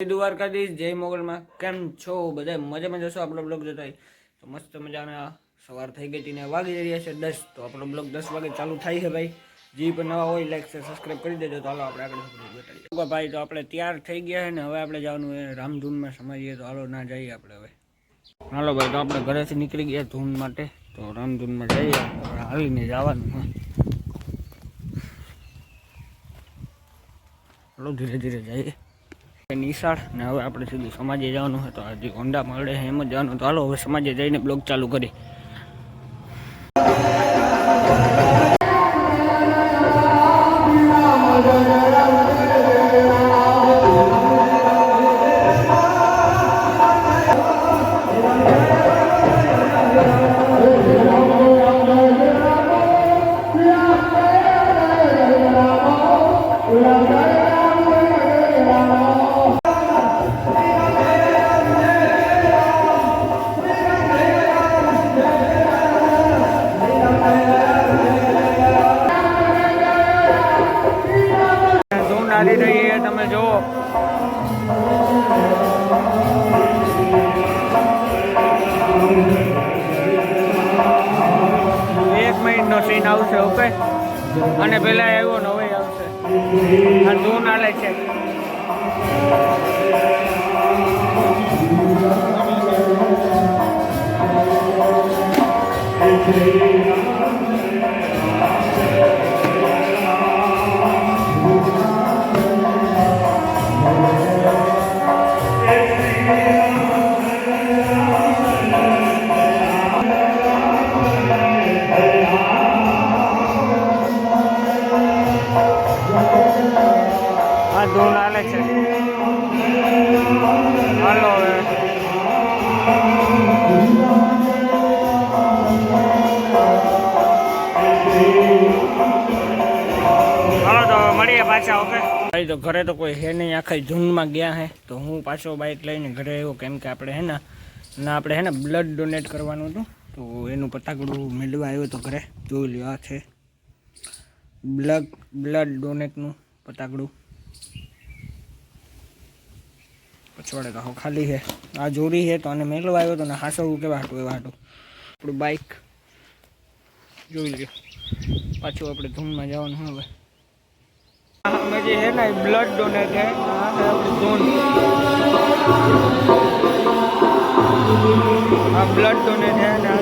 દ્વારકાધીશ જય મોગલમાં કેમ છો બધા મજામાં જશો આપણો બ્લોગ જોતા હોય તો મસ્ત મજાના સવાર થઈ ગઈ હતી ને વાગી રહ્યા છે 10 તો આપણો બ્લોગ 10 વાગે ચાલુ થાય છે ભાઈ જે પણ નવા હોય લાઈક છે સબસ્ક્રાઇબ કરી દેજો તો હાલો આપણે આગળ બેઠાડીએ ભાઈ તો આપણે તૈયાર થઈ ગયા છે ને હવે આપણે જવાનું છે રામધૂનમાં સમાજીએ તો હાલો ના જઈએ આપણે હવે હાલો ભાઈ તો આપણે ઘરેથી નીકળી ગયા ધૂન માટે તો રામધૂનમાં જઈએ હાલીને જવાનું હાલો ધીરે ધીરે જઈએ નિશાળ ને હવે આપણે સીધું સમાજે જવાનું હોય તો હજી હોન્ડા મળે એમ જ જવાનું તો હાલો હવે સમાજે જઈને બ્લોગ ચાલુ કરી આવી રહી છે તમે જુઓ એક મિનિટનો સીન આવશે ઓકે અને પેલા આવ્યો ને હવે આવશે આ ધૂન હાલે છે ધૂન હાલે છે હાલો હાલો તો મળીએ પાછા ઓકે ભાઈ તો ઘરે તો કોઈ હે નહીં આખા ધૂનમાં ગયા હે તો હું પાછો બાઇક લઈને ઘરે આવ્યો કેમ કે આપણે હે ને આપણે હે ને બ્લડ ડોનેટ કરવાનું હતું તો એનું પતાકડું મેળવા આવ્યો તો ઘરે જોઈ લ્યો આ છે બ્લડ ડોનેટનું પતાકડું પછવાડે તો ખાલી છે આ જોરી છે તો આને મેળવા આવ્યો તો ને હાસવું કેવા હાટું એવા હાટું આપણું બાઇક જોઈ લ્યો પાછું આપણે ધૂનમાં જવાનું હવે અમે જે છે ને બ્લડ ડોનેટ છે ધૂન આ બ્લડ ડોનેટ છે ને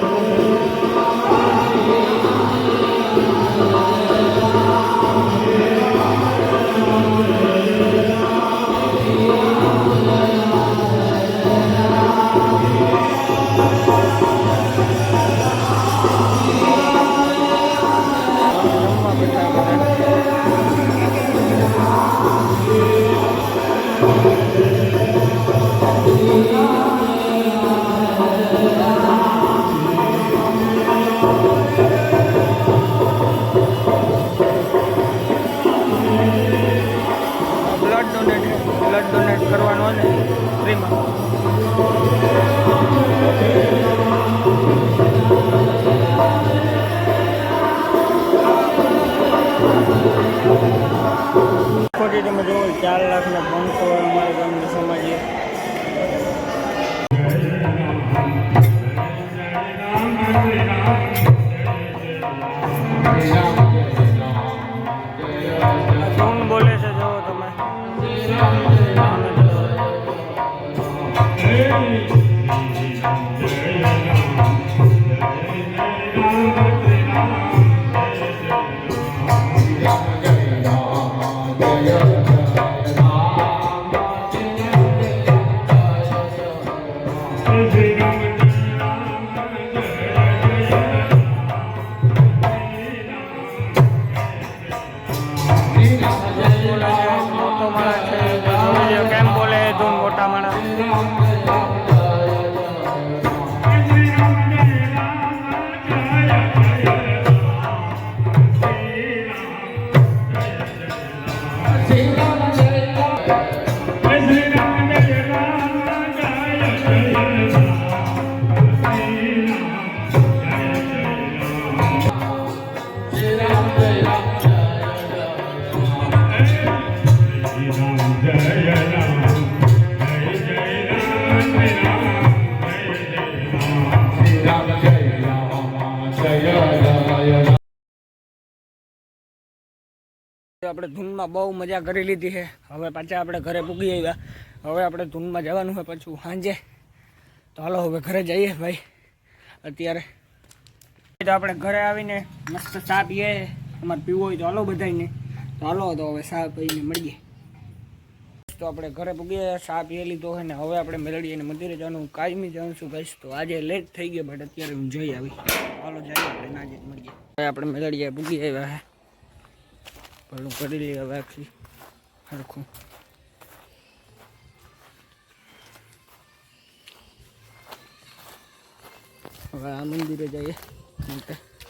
બ્લડ ડોનેટ કરવાનો ને ફ્રીમાં ખોટી તમે જોવો 4,500,000 અમારા ગામની સમાજે ધૂન બોલે છે જોવો તમે આપણે ધૂનમાં બહુ મજા કરી લીધી છે. હવે પાછા આપણે ઘરે પૂગી આવ્યા. હવે આપણે ધૂનમાં જવાનું હોય પાછું સાંજે. તો હાલો હવે ઘરે જઈએ ભાઈ. અત્યારે તો આપણે ઘરે આવીને મસ્ત ચા પીએ. અમારે પીવો હોય તો હાલો બધાને. તો હાલો તો હવે ચા પીને મળીએ. તો આપણે ઘરે પૂગીએ, ચા પીએ લીધો હોય ને હવે આપણે મેળવીએ ને મંદિરે જવાનું કાયમી જવાનું છું ભાઈ. તો આજે લેટ થઈ ગયો બટ અત્યારે હું જઈ આવી. હાલો જઈએ આપણે ના જ મળીએ. આપણે મેળવીએ પૂગી આવ્યા હે. ભલું કરી લઈએ હવે આખી સરખું. હવે આ મંદિરે જઈએ.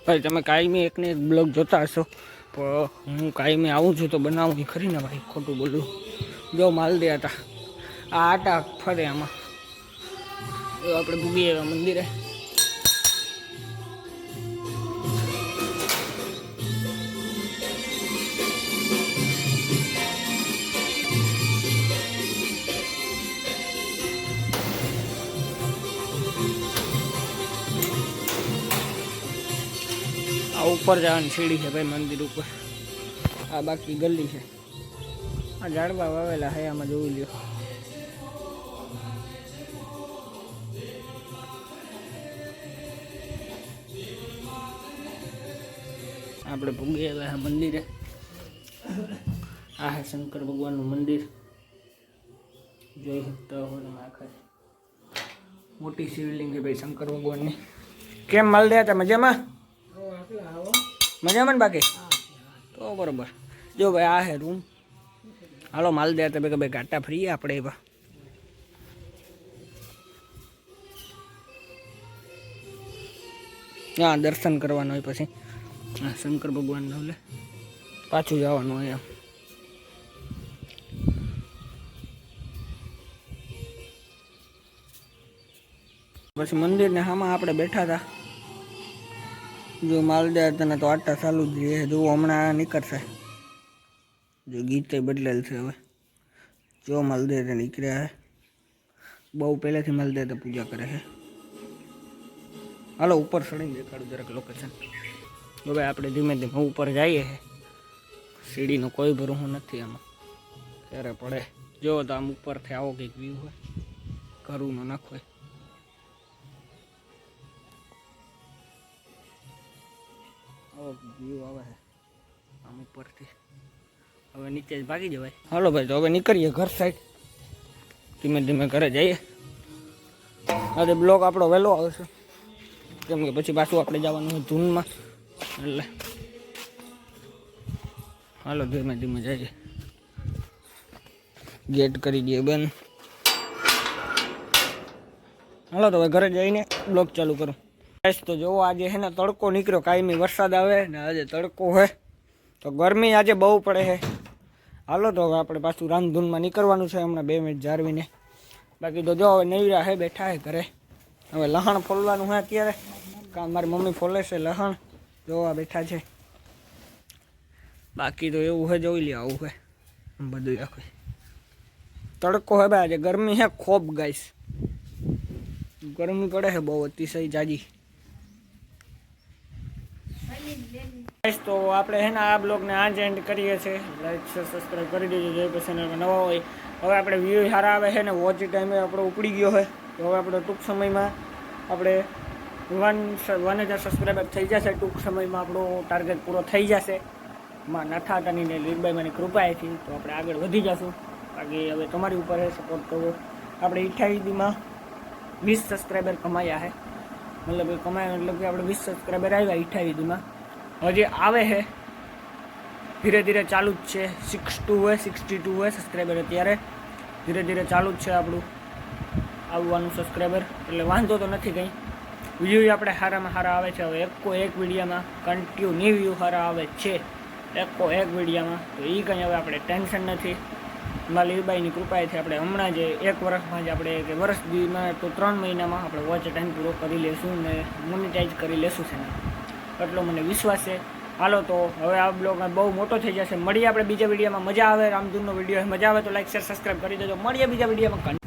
ભાઈ તમે કાયમી એકને એક બ્લોગ જોતા હશો, પણ હું કાયમી આવું છું તો બનાવું ખરી ને ભાઈ, ખોટું બોલું. જો માલ દે હતા આ આટા ફરે આમાં. આપણે ભૂગી આવ્યા મંદિરે. આ ઉપર જવાની સીડી છે ભાઈ મંદિર ઉપર. આ બાકી ગલી છે. આ ઝાડવા વાવેલા છે આમાં જોઈ લ્યો. આપણે ભૂગી આવ્યા મંદિરે. આ હે શંકર ભગવાનનું મંદિર જોઈ શકતા હો તમે. આખા મોટી શિવલિંગ છે ભાઈ શંકર ભગવાનની. કેમ માલ દે હતા? મજામાં? મજામાં ને બાકી? તો બરોબર. જો ભાઈ આ હે રૂમ. હાલો માલ દે હતા ભાઈ ગાટા ફરીએ આપણે એવા. હા દર્શન કરવાનું હોય પછી શંકર ભગવાન એટલે પાછું જવાનું હોય. પછી મંદિરને સામે આપણે બેઠા હતા. જો માલદે હતા તો આટા ચાલુ જ રહે. જો હમણાં નીકળશે. જો ગીતે બદલેલ છે હવે. જો માલદે નીકળ્યા હે. બહુ પહેલેથી માલદે પૂજા કરે છે. હાલો ઉપર ચડીને દેખાડું જરાક લોકેશન. હવે આપણે ધીમે ધીમે ઉપર જઈએ. સીડીનો કોઈ ભરોસો નથી આમાં, ત્યારે પડે. જો તો આમ ઉપરથી આવો કંઈક વ્યૂ હોય, ઘરું ન નાખો. આવો વ્યૂ આવે છે આમ ઉપરથી. હવે નીચે જ ભાગી જવાય. હાલો ભાઈ તો હવે નીકળીએ ઘર સાઈડ. ધીમે ધીમે ઘરે જઈએ. આજે બ્લોગ આપણો વહેલો આવશે કેમ કે પછી પાછું આપણે જવાનું હોય ધૂનમાં. એટલે હાલો ધીમે ધીમે જઈએ. ગેટ કરી દઈએ બંધ. હાલો તો હવે ઘરે જઈને બ્લોગ ચાલુ કરું. તો જોવો આજે છે ને તડકો નીકળ્યો. કાયમી વરસાદ આવે ને આજે તડકો હોય તો ગરમી આજે બહુ પડે છે. હાલો તો હવે આપણે પાછું રાંધૂનમાં નીકળવાનું છે હમણાં 2 મિનિટ જાળવીને. બાકી તો જો હવે નૈરા હે બેઠા હે ઘરે. હવે લહણ ફોલવાનું હોય અત્યારે. કાં મારી મમ્મી ફોલે છે લહણ. જોવા બેઠા છે. બાકી તો એવું છે જોઈ લે. આવું છે બધું આખું. તડકો હે ભાઈ આજે ગરમી હે ખૂબ ગાઈસ. ગરમી પડે છે બહુ અતિશય જાજી. તો આપણે છે ને આ બ્લોગને આ જ એન્ડ કરીએ છીએ. લાઈક શેર સબસ્ક્રાઈબ કરી દેજો જે કોઈ ચેનલમાં નવા હોય. હવે આપણે વ્યૂ સારા આવે છે ને વોચ ટાઈમે આપણો ઉપડી ગયો હોય તો હવે આપણે ટૂંક સમયમાં આપણે 1000 સબસ્ક્રાઈબર થઈ જશે. ટૂંક સમયમાં આપણો ટાર્ગેટ પૂરો થઈ જશે. માં નથાતાની ને લીરબાઈમાંની કૃપાએથી તો આપણે આગળ વધી જશું. બાકી હવે તમારી ઉપર છે સપોર્ટ કરવો. આપણે 28 દીમાં 20 સબસ્ક્રાઈબર કમાયા છે. મતલબ એ કમાયા મતલબ કે આપણે 20 સબસ્ક્રાઈબર આવ્યા 28 દીમાં. હજી આવે છે ધીરે ધીરે ચાલુ જ છે. 62 હોય 62 હોય સબસ્ક્રાઈબર અત્યારે. ધીરે ધીરે ચાલુ જ છે આપણું આવવાનું સબસ્ક્રાઈબર. એટલે વાંધો તો નથી કંઈ. વ્યૂ આપણે સારામાં સારા આવે છે. હવે એક વિડીયોમાં કન્ટિન્યુ વ્યૂ સારા આવે છે. એક વિડીયોમાં તો એ કંઈ હવે આપણે ટેન્શન નથી. માં લીરબાઈની કૃપાએથી આપણે હમણાં જ 1 વર્ષમાં જ આપણે કે વર્ષ દીમાં તો 3 મહિનામાં આપણે વોચ ટાઈમ પૂરો કરી લેશું ને મોનિટાઈઝ કરી લેશું છે ને એટલો મને વિશ્વાસ છે. હાલો તો હવે આ બ્લોગ બહુ મોટો થઈ જશે. મળીએ આપણે બીજા વિડીયોમાં. મજા આવે રામધૂનનો વિડીયો મજા આવે તો લાઈક શેર સબસ્ક્રાઈબ કરી દેજો. મળીએ બીજા વિડીયોમાં.